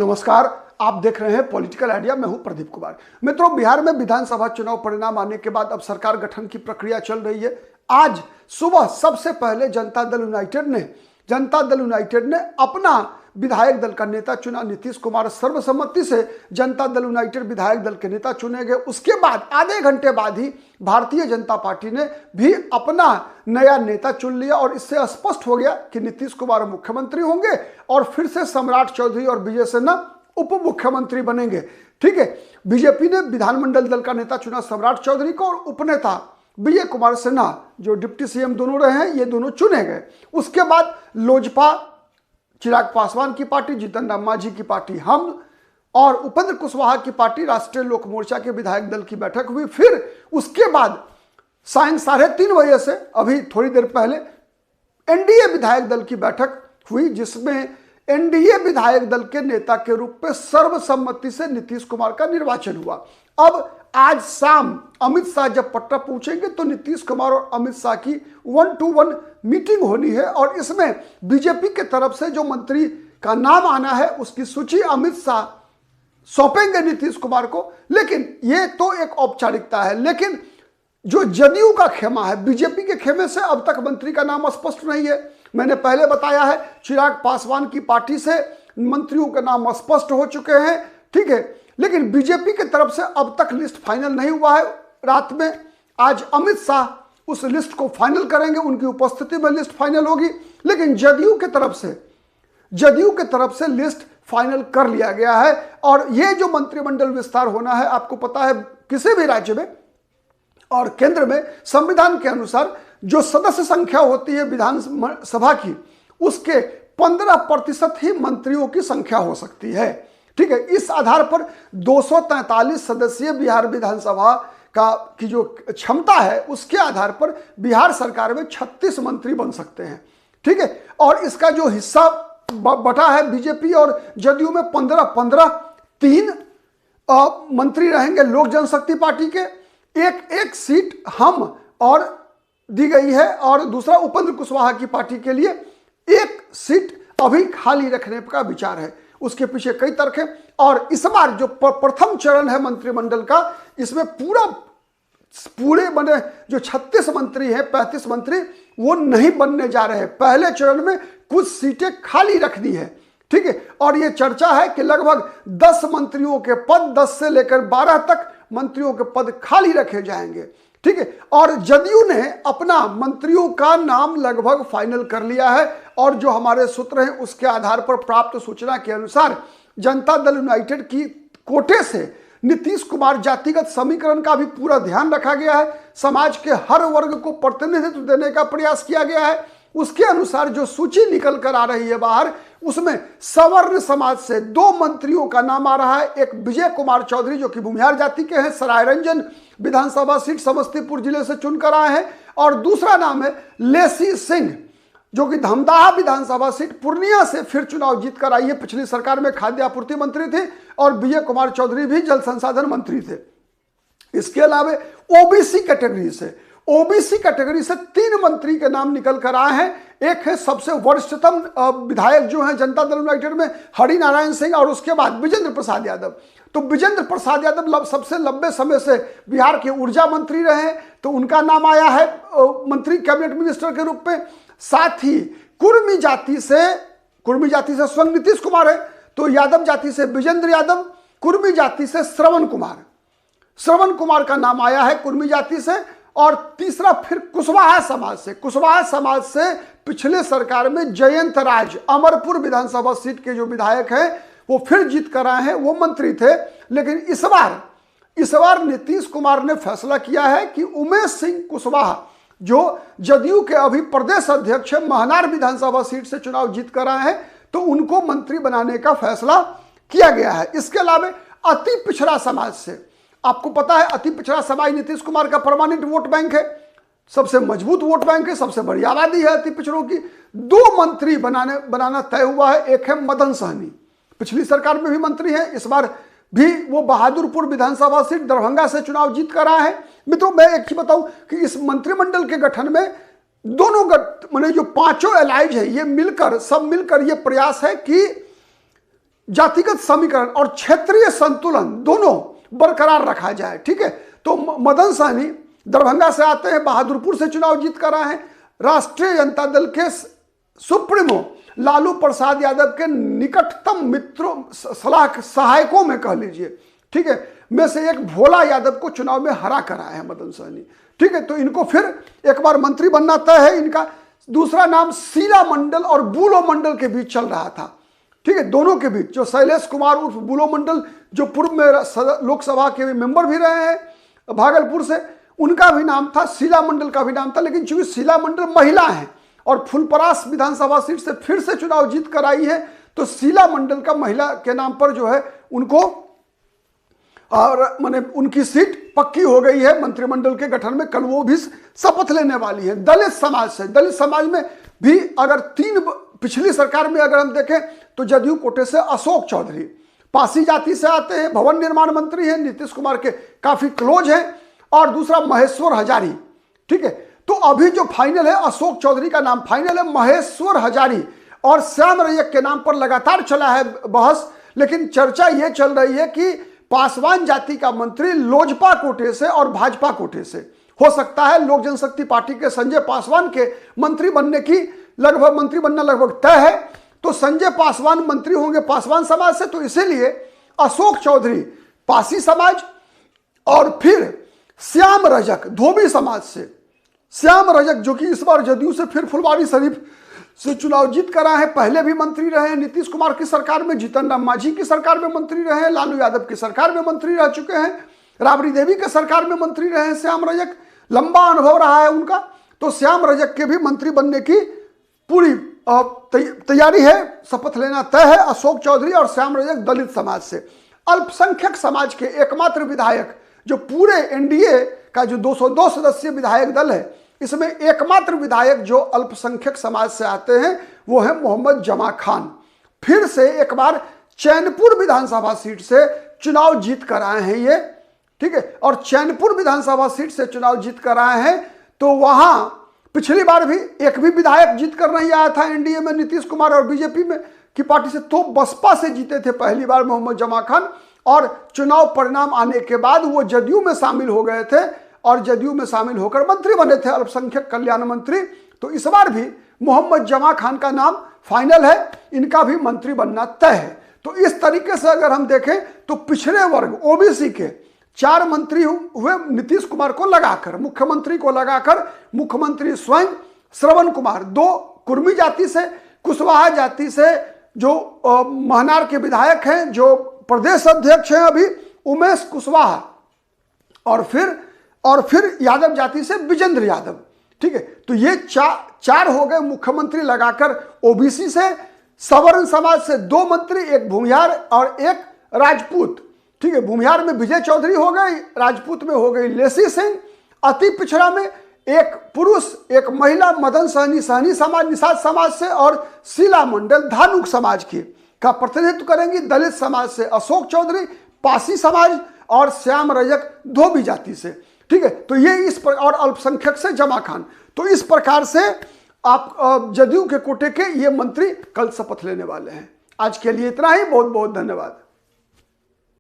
नमस्कार, आप देख रहे हैं पॉलिटिकल आइडिया। मैं हूं प्रदीप कुमार। मित्रों, बिहार में विधानसभा चुनाव परिणाम आने के बाद अब सरकार गठन की प्रक्रिया चल रही है। आज सुबह सबसे पहले जनता दल यूनाइटेड ने अपना विधायक दल का नेता चुना। नीतीश कुमार सर्वसम्मति से जनता दल यूनाइटेड विधायक दल के नेता चुने गए। उसके बाद आधे घंटे बाद ही भारतीय जनता पार्टी ने भी अपना नया नेता चुन लिया और इससे स्पष्ट हो गया कि नीतीश कुमार मुख्यमंत्री होंगे और फिर से सम्राट चौधरी और विजय सिन्हा उप मुख्यमंत्री बनेंगे। ठीक है, बीजेपी ने विधानमंडल दल का नेता चुना सम्राट चौधरी को और उपनेता विजय कुमार सिन्हा जो डिप्टी सीएम दोनों रहे हैं, ये दोनों चुने गए। उसके बाद लोजपा चिराग पासवान की पार्टी, जीतन राम मांझी की पार्टी हम और उपेंद्र कुशवाहा की पार्टी राष्ट्रीय लोक मोर्चा के विधायक दल की बैठक हुई। फिर उसके बाद सायं 3:30 बजे से अभी थोड़ी देर पहले एनडीए विधायक दल की बैठक हुई, जिसमें एनडीए विधायक दल के नेता के रूप में सर्वसम्मति से नीतीश कुमार का निर्वाचन हुआ। अब आज शाम अमित शाह जब पटना पहुंचेंगे तो नीतीश कुमार और अमित शाह की 1-to-1 मीटिंग होनी है और इसमें बीजेपी के तरफ से जो मंत्री का नाम आना है उसकी सूची अमित शाह सौंपेंगे नीतीश कुमार को। लेकिन ये तो एक औपचारिकता है, लेकिन जो जदयू का खेमा है, बीजेपी के खेमे से अब तक मंत्री का नाम स्पष्ट नहीं है। मैंने पहले बताया है, चिराग पासवान की पार्टी से मंत्रियों का नाम स्पष्ट हो चुके हैं। ठीक है, लेकिन बीजेपी की तरफ से अब तक लिस्ट फाइनल नहीं हुआ है। रात में आज अमित शाह उस लिस्ट को फाइनल करेंगे, उनकी उपस्थिति में लिस्ट फाइनल होगी। लेकिन जदयू के तरफ से लिस्ट फाइनल कर लिया गया है और ये जो मंत्रिमंडल विस्तार होना है, आपको पता है किसी भी राज्य में और केंद्र में संविधान के अनुसार जो सदस्य संख्या होती है विधानसभा की, उसके 15% ही मंत्रियों की संख्या हो सकती है। ठीक है, इस आधार पर 243 सदस्यीय बिहार विधानसभा की जो क्षमता है, उसके आधार पर बिहार सरकार में 36 मंत्री बन सकते हैं। ठीक है, और इसका जो हिस्सा बटा है बीजेपी और जदयू में 15-15, 3 मंत्री रहेंगे लोक जनशक्ति पार्टी के, एक सीट हम और दी गई है और दूसरा उपेंद्र कुशवाहा की पार्टी के लिए एक सीट अभी खाली रखने का विचार है। उसके पीछे कई तर्क हैं और इस बार जो प्रथम चरण है मंत्रिमंडल का, इसमें पूरे बने जो 36 मंत्री हैं, 35 मंत्री वो नहीं बनने जा रहे हैं। पहले चरण में कुछ सीटें खाली रखनी है। ठीक है, और ये चर्चा है कि लगभग 10 मंत्रियों के पद, 10 से लेकर 12 तक मंत्रियों के पद खाली रखे जाएंगे। ठीक है, और जदयू ने अपना मंत्रियों का नाम लगभग फाइनल कर लिया है और जो हमारे सूत्र हैं उसके आधार पर प्राप्त सूचना के अनुसार जनता दल यूनाइटेड की कोटे से नीतीश कुमार जातिगत समीकरण का भी पूरा ध्यान रखा गया है। समाज के हर वर्ग को प्रतिनिधित्व देने का प्रयास किया गया है। उसके अनुसार जो सूची निकल कर आ रही है बाहर, उसमें सवर्ण समाज से 2 मंत्रियों का नाम आ रहा है। एक विजय कुमार चौधरी जो कि भूमिहार जाति के हैं, सरायरंजन विधानसभा सीट समस्तीपुर जिले से चुनकर आए हैं, और दूसरा नाम है लेसी सिंह जो कि धमदाहा विधानसभा सीट पूर्णिया से फिर चुनाव जीतकर आई है। पिछली सरकार में खाद्य आपूर्ति मंत्री थे और विजय कुमार चौधरी भी जल संसाधन मंत्री थे। इसके अलावा ओबीसी कैटेगरी से 3 मंत्री के नाम निकल कर आए हैं। एक है सबसे वरिष्ठतम विधायक जो है जनता दल यूनाइटेड में, हरिनारायण सिंह, और उसके बाद विजेंद्र प्रसाद यादव। तो विजेंद्र प्रसाद यादव सबसे लंबे समय से बिहार के ऊर्जा मंत्री रहे, तो उनका नाम आया है मंत्री कैबिनेट मिनिस्टर के रूप में। साथ ही कुर्मी जाति से स्वयं नीतीश कुमार है, तो यादव जाति से विजेंद्र यादव, कुर्मी जाति से श्रवण कुमार का नाम आया है कुर्मी जाति से। और तीसरा फिर कुशवाहा समाज से पिछले सरकार में जयंत राज अमरपुर विधानसभा सीट के जो विधायक हैं वो फिर जीत कर आए हैं, वो मंत्री थे। लेकिन इस बार नीतीश कुमार ने फैसला किया है कि उमेश सिंह कुशवाहा जो जदयू के अभी प्रदेश अध्यक्ष महनार विधानसभा सीट से चुनाव जीत कर आए हैं, तो उनको मंत्री बनाने का फैसला किया गया है। इसके अलावा अति पिछड़ा समाज से, आपको पता है अति पिछड़ा समाज नीतीश कुमार का परमानेंट वोट बैंक है, सबसे मजबूत वोट बैंक है, सबसे बड़ी आबादी है अति पिछड़ों की। 2 मंत्री बनाना तय हुआ है। एक है मदन सहनी, पिछली सरकार में भी मंत्री है, इस बार भी वो बहादुरपुर विधानसभा सीट दरभंगा से चुनाव जीत कर आए हैं। मित्रों, मैं एक चीज बताऊं कि इस मंत्रिमंडल के गठन में दोनों माने जो 5 एलाइज है, ये सब मिलकर ये प्रयास है कि जातिगत समीकरण और क्षेत्रीय संतुलन दोनों बरकरार रखा जाए। ठीक है, तो मदन सहनी दरभंगा से आते हैं, बहादुरपुर से चुनाव जीत कर आए हैं, राष्ट्रीय जनता दल के सुप्रीमो लालू प्रसाद यादव के निकटतम मित्रों सहायकों में कह लीजिए, ठीक है, में से एक भोला यादव को चुनाव में हरा कर आए हैं मदन सहनी। ठीक है, तो इनको फिर एक बार मंत्री बनना तय है। इनका दूसरा नाम शीला मंडल और बुलो मंडल के बीच चल रहा था। ठीक है, दोनों के बीच, जो शैलेश कुमार उर्फ बुलो मंडल जो पूर्व में लोकसभा के मेंबर भी रहे हैं भागलपुर से, उनका भी नाम था, शीला मंडल का भी नाम था, लेकिन चूंकि शीला मंडल महिला है और फुलपरास विधानसभा सीट से फिर से चुनाव जीत कर आई है, तो शीला मंडल का महिला के नाम पर जो है उनको और माने उनकी सीट पक्की हो गई है मंत्रिमंडल के गठन में। कल वो भी शपथ लेने वाली है। दलित समाज से, दलित समाज में भी अगर पिछली सरकार में अगर हम देखें तो जदयू कोटे से अशोक चौधरी, पासी जाति से आते हैं, भवन निर्माण मंत्री हैं, नीतीश कुमार के काफी क्लोज हैं, और दूसरा महेश्वर हजारी। ठीक है, तो अभी जो फाइनल है अशोक चौधरी का नाम फाइनल है, महेश्वर हजारी और श्याम रैयत के नाम पर लगातार चला है बहस, लेकिन चर्चा यह चल रही है कि पासवान जाति का मंत्री लोजपा कोटे से और भाजपा कोटे से हो सकता है। लोक जनशक्ति पार्टी के संजय पासवान के मंत्री बनना लगभग तय है, तो संजय पासवान मंत्री होंगे पासवान समाज से, तो इसीलिए अशोक चौधरी पासी समाज और फिर श्याम रजक धोबी समाज से, श्याम रजक जो कि इस बार जदयू से फिर फुलवारी शरीफ से चुनाव जीत कर आए हैं, पहले भी मंत्री रहे हैं नीतीश कुमार की सरकार में, जीतन राम मांझी की सरकार में मंत्री रहे हैं, लालू यादव की सरकार में मंत्री रह चुके हैं, राबड़ी देवी के सरकार में मंत्री रहे हैं श्याम रजक, लंबा अनुभव रहा है उनका। तो श्याम रजक के भी मंत्री बनने की पूरी तैयारी है, शपथ लेना तय है अशोक चौधरी और श्याम रजक दलित समाज से। अल्पसंख्यक समाज के एकमात्र विधायक जो पूरे एनडीए का जो 202 सदस्यीय विधायक दल है, इसमें एकमात्र विधायक जो अल्पसंख्यक समाज से आते हैं वो है मोहम्मद जमा खान। फिर से एक बार चैनपुर विधानसभा सीट से चुनाव जीत कर आए हैं ये। ठीक है, और चैनपुर विधानसभा सीट से चुनाव जीत कर आए हैं, तो वहां पिछली बार भी एक भी विधायक जीत कर नहीं आया था एनडीए में नीतीश कुमार और बीजेपी में की पार्टी से, तो बसपा से जीते थे पहली बार मोहम्मद जमा खान, और चुनाव परिणाम आने के बाद वो जदयू में शामिल हो गए थे और जदयू में शामिल होकर मंत्री बने थे, अल्पसंख्यक कल्याण मंत्री। तो इस बार भी मोहम्मद जमा खान का नाम फाइनल है, इनका भी मंत्री बनना तय है। तो इस तरीके से अगर हम देखें तो पिछड़े वर्ग ओबीसी के 4 मंत्री हुए नीतीश कुमार को लगाकर, मुख्यमंत्री को लगाकर, मुख्यमंत्री स्वयं, श्रवण कुमार 2 कुर्मी जाति से, कुशवाहा जाति से जो महनार के विधायक हैं, जो प्रदेश अध्यक्ष हैं अभी उमेश कुशवाहा, और फिर यादव जाति से विजेंद्र यादव। ठीक है, तो ये चार हो गए मुख्यमंत्री लगाकर ओबीसी से। सवर्ण समाज से 2 मंत्री, एक भूमिहार और एक राजपूत। ठीक है, भूमिहार में विजय चौधरी हो गई, राजपूत में हो गई लेसी सिंह, अति पिछड़ा में एक पुरुष एक महिला मदन सहनी सहनी समाज निषाद समाज से, और शीला मंडल धानुक समाज की का प्रतिनिधित्व करेंगी। दलित समाज से अशोक चौधरी, पासी समाज और श्याम रजक धोबी जाति से। ठीक है, तो ये इस पर, और अल्पसंख्यक से जमा खान। तो इस प्रकार से आप जदयू के कोटे के ये मंत्री कल शपथ लेने वाले हैं। आज के लिए इतना ही, बहुत बहुत धन्यवाद।